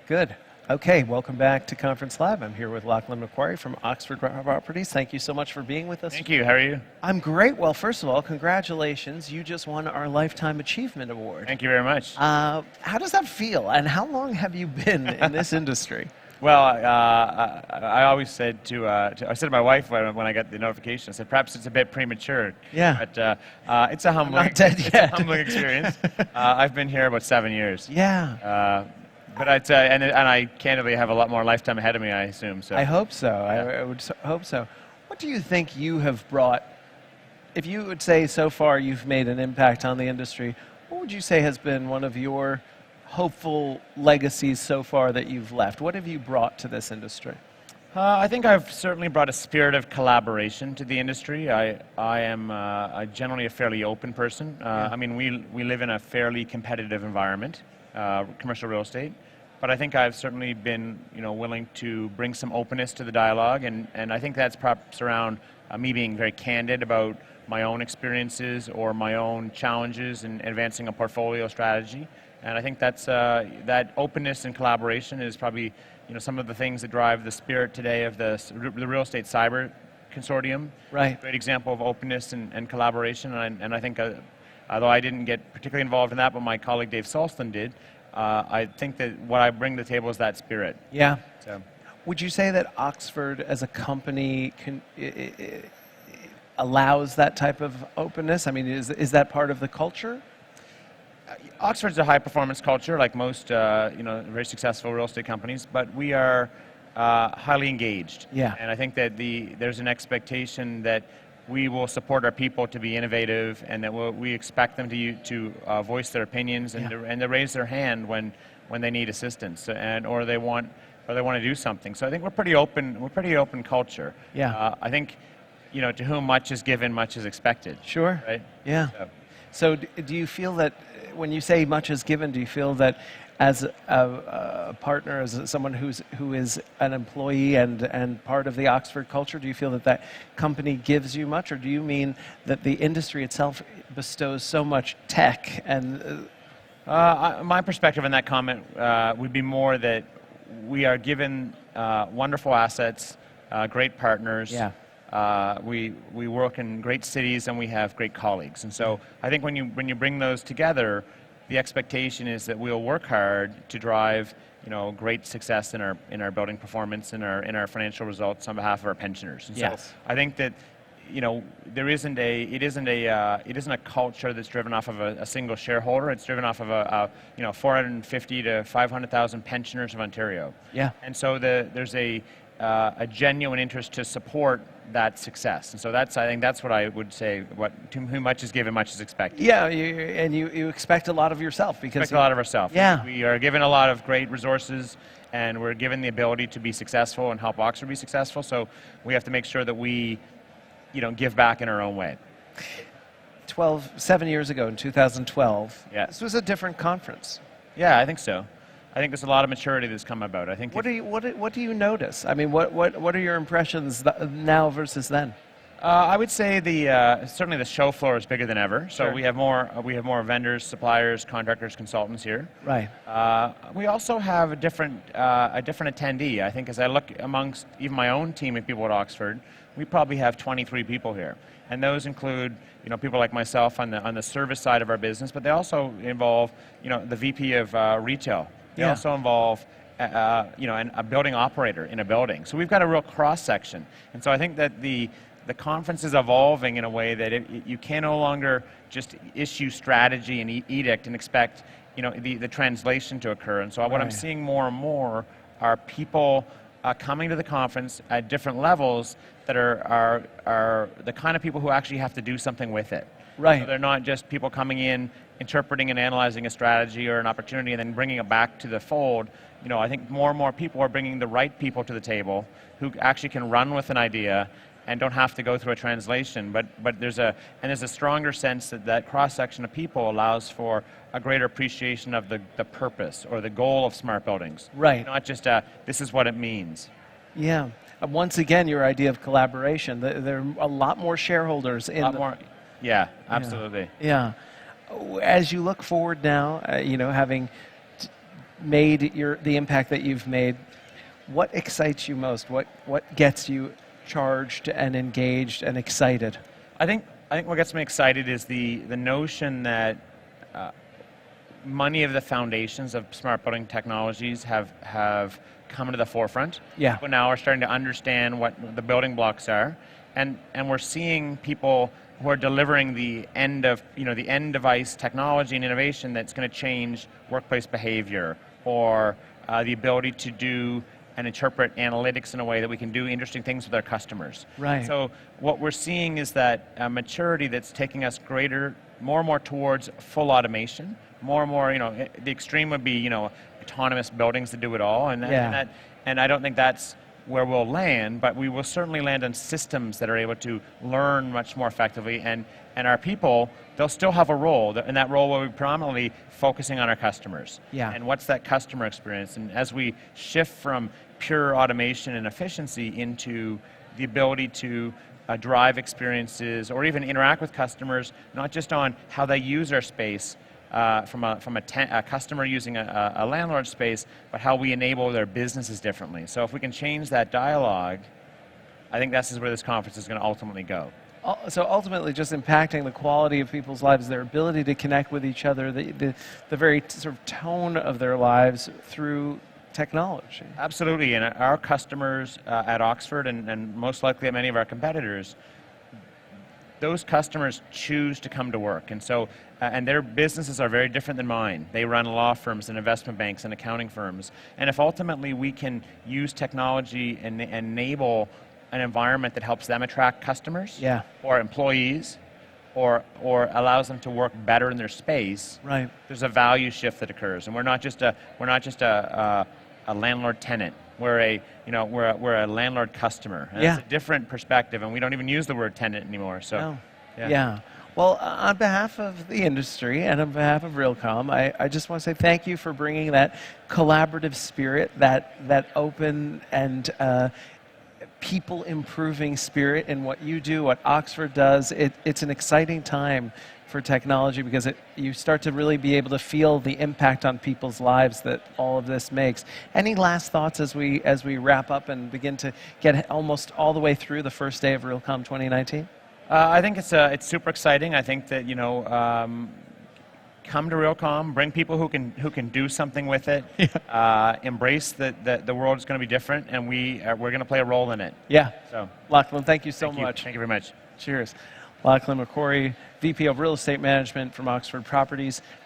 Good. Okay, welcome back to Conference Live. I'm here with Lachlan MacQuarrie from Oxford Properties. Thank you so much for being with us. Thank you. How are you? I'm great. Well, first of all, congratulations. You just won our Lifetime Achievement Award. Thank you very much. How does that feel, and how long have you been in this industry? Well, I always said I said to my wife when I got the notification, I said perhaps it's a bit premature. Yeah. But it's a humbling, not dead it's yet. a humbling experience. I've been here about 7 years. Yeah. But and I candidly have a lot more lifetime ahead of me, I assume. So I hope so. Yeah. I would hope so. What do you think you have brought, if you would say so far you've made an impact on the industry, what would you say has been one of your hopeful legacies so far that you've left? What have you brought to this industry? I think I've certainly brought a spirit of collaboration to the industry. I am generally a fairly open person. I mean, we live in a fairly competitive environment, commercial real estate. But I think I've certainly been, willing to bring some openness to the dialogue, and I think that's perhaps around me being very candid about my own experiences or my own challenges in advancing a portfolio strategy. And I think that's that openness and collaboration is probably, some of the things that drive the spirit today of the Real Estate Cyber Consortium. Right. Great example of openness and collaboration, and I think, although I didn't get particularly involved in that, but my colleague Dave Salston did. I think that what I bring to the table is that spirit. Yeah. So. Would you say that Oxford as a company allows that type of openness? I mean, is that part of the culture? Oxford's a high-performance culture, like most, very successful real estate companies, but we are highly engaged. Yeah. And I think that there's an expectation that we will support our people to be innovative, and that we expect them to voice their opinions and to raise their hand when they need assistance or they want to do something. So I think we're pretty open. We're pretty open culture. Yeah. I think, to whom much is given, much is expected. Sure. Right. Yeah. So do you feel that when you say much is given, do you feel that as a partner, as someone who is an employee and part of the Oxford culture, do you feel that company gives you much, or do you mean that the industry itself bestows so much tech and? My perspective on that comment would be more that we are given wonderful assets, great partners. Yeah. We work in great cities and we have great colleagues, and so I think when you bring those together, the expectation is that we'll work hard to drive great success in our building performance, in our financial results on behalf of our pensioners. And Yes. so I think that it isn't a culture that's driven off of a single shareholder. It's driven off of 450 to 500,000 pensioners of Ontario. Yeah. And so there's a genuine interest to support that success, and so I think that's what I would say. To whom much is given, much is expected. Yeah, you expect a lot of yourself because Expect a lot of ourselves. Yeah. We are given a lot of great resources, and we're given the ability to be successful and help Oxford be successful. So we have to make sure that we, give back in our own way. 7 years ago in 2012. Yeah. This was a different conference. Yeah, I think so. I think there's a lot of maturity that's come about. I think. What do you notice? I mean, what are your impressions now versus then? I would say certainly the show floor is bigger than ever. So Sure. we have more vendors, suppliers, contractors, consultants here. Right. We also have a different attendee. I think as I look amongst even my own team of people at Oxford, we probably have 23 people here, and those include people like myself on the service side of our business, but they also involve the VP of retail. They Yeah. also involve a building operator in a building. So we've got a real cross section, and so I think that the conference is evolving in a way that you can no longer just issue strategy and edict and expect the translation to occur. And so what I'm Right. seeing more and more are people coming to the conference at different levels that are the kind of people who actually have to do something with it. Right. So they're not just people coming in, interpreting and analyzing a strategy or an opportunity and then bringing it back to the fold. I think more and more people are bringing the right people to the table who actually can run with an idea and don't have to go through a translation. But there's a stronger sense that cross-section of people allows for a greater appreciation of the purpose or the goal of smart buildings. Right. Not just this is what it means. Yeah. Once again, your idea of collaboration. There are a lot more shareholders in. A lot more. Yeah, absolutely. Yeah. As you look forward now, having made the impact that you've made, what excites you most? What gets you charged and engaged and excited? I think what gets me excited is the notion that many of the foundations of smart building technologies have come to the forefront. Yeah. People now are starting to understand what the building blocks are, and we're seeing people who are delivering the end device technology and innovation that's going to change workplace behavior, or the ability to do and interpret analytics in a way that we can do interesting things with our customers. Right. So what we're seeing is that maturity that's taking us more and more towards full automation. More and more, the extreme would be, autonomous buildings that do it all, and I don't think that's where we'll land, but we will certainly land on systems that are able to learn much more effectively, and our people, they'll still have a role, and that role will be predominantly focusing on our customers. Yeah. And what's that customer experience? And as we shift from pure automation and efficiency into the ability to drive experiences or even interact with customers, not just on how they use our space, from a customer using a landlord space, but how we enable their businesses differently. So if we can change that dialogue, I think this is where this conference is going to ultimately go. So ultimately just impacting the quality of people's lives, their ability to connect with each other, the very sort of tone of their lives through technology. Absolutely, and our customers at Oxford and most likely at many of our competitors, those customers choose to come to work, and so and their businesses are very different than mine. They run law firms and investment banks and accounting firms, and if ultimately we can use technology and enable an environment that helps them attract customers, yeah, or employees, or allows them to work better in their space, right, there's a value shift that occurs, and we're not just a landlord tenant. We're a landlord customer. And yeah, it's a different perspective, and we don't even use the word tenant anymore. So, no. Yeah. Well, on behalf of the industry and on behalf of Realcomm, I just want to say thank you for bringing that collaborative spirit, that open and people improving spirit in what you do, what Oxford does. It's an exciting time for technology because you start to really be able to feel the impact on people's lives that all of this makes. Any last thoughts as we wrap up and begin to get almost all the way through the first day of Realcomm 2019? I think it's super exciting. I think that come to Realcomm, bring people who can do something with it, embrace that the world is going to be different, and we're going to play a role in it. Yeah. So, Lachlan, thank you so much. Thank you very much. Cheers. Lachlan MacQuarrie, VP of Real Estate Management from Oxford Properties.